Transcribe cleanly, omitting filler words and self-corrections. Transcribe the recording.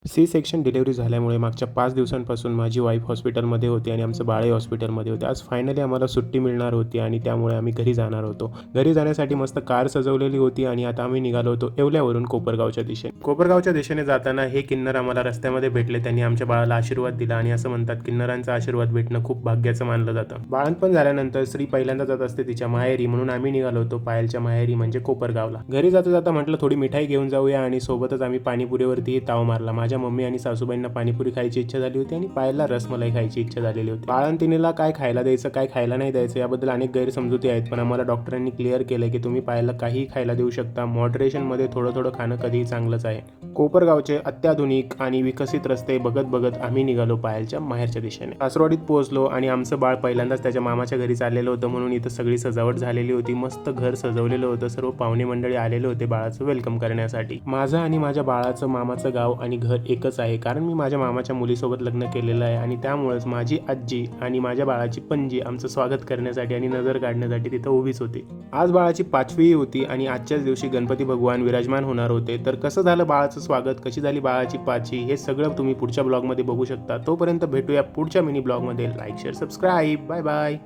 C section delivery झाल्यामुळे मागच्या 5 दिवसांपासून माझी वाईफ हॉस्पिटलमध्ये होती आणि आमचं बाळही हॉस्पिटलमध्ये होते. आज फायनली आम्हाला सुट्टी मिळणार होती आणि त्यामुळे आम्ही घरी जाणार होतो. घरी जाण्यासाठी मस्त कार सजवलेली होती आणि आता आम्ही निघालो होतो येवल्यावरून कोपरगावच्या दिशेने. कोपरगावच्या दिशेने जाताना हे किन्नर आम्हाला रस्त्यामध्ये भेटले. त्यांनी आमच्या बाळाला आशीर्वाद दिला आणि असं म्हणतात किन्नरांचा आशीर्वाद भेटणं खूप भाग्याचं मानलं जातं. बाळंतपण झाल्यानंतर स्त्री पहिल्यांदा जात असते तिच्या माहेरी, म्हणून आम्ही निघालो होतो पायलच्या माहेरी म्हणजे कोपरगावला. घरी जाता जाता म्हटलं थोडी मिठाई घेऊन जाऊया आणि सोबतच आम्ही पाणीपुरीवरतीही ताव मारला. माझ्या मम्मी आणि सासूबाईंना पाणीपुरी खायची इच्छा झाली होती आणि पायलला रसमलाई खायची इच्छा झालेली होती. बाळंतिणीला काय खायला द्यायचं काय खायला नाही द्यायचं याबद्दल अनेक गैरसमजुती आहेत, पण आम्हाला डॉक्टरांनी क्लिअर केलं की तुम्ही पायलला काहीही खायला देऊ शकता. मॉडरेशनमध्ये थोडं थोडं खाणं कधीही चांगलंच आहे. कोपरगावचे अत्याधुनिक आणि विकसित रस्ते बघत बघत आम्ही निघालो पायलच्या माहेरच्या दिशेने. सासरवाडीत पोहोचलो आणि आमचं बाळ पहिल्यांदाच त्याच्या मामाच्या घरी चाललेलं होतं, म्हणून इथं सगळी सजावट झालेली होती. मस्त घर सजवलेलं होतं. सर्व पाहुणे मंडळी आलेले होते बाळाचं वेलकम करण्यासाठी. माझं आणि माझ्या बाळाचं मामाचं गाव आणि घर एकच आहे, कारण मी माझ्या मामाच्या मुलीसोबत लग्न केलेलं आहे आणि त्यामुळेच माझी आजी आणि माझ्या बाळाची पणजी आमचं स्वागत करण्यासाठी आणि नजर काढण्यासाठी तिथं उभीच होती. आज बाळाची 5वी होती आणि आजच्याच दिवशी गणपती भगवान विराजमान होणार होते. तर कसं झालं बाळाचं स्वागत, कशी झाली बाळाची पाची, हे सगळं तुम्ही पुढच्या ब्लॉगमध्ये बघू शकता. तोपर्यंत भेटूया पुढच्या मिनी ब्लॉगमध्ये. Like share subscribe. Bye bye.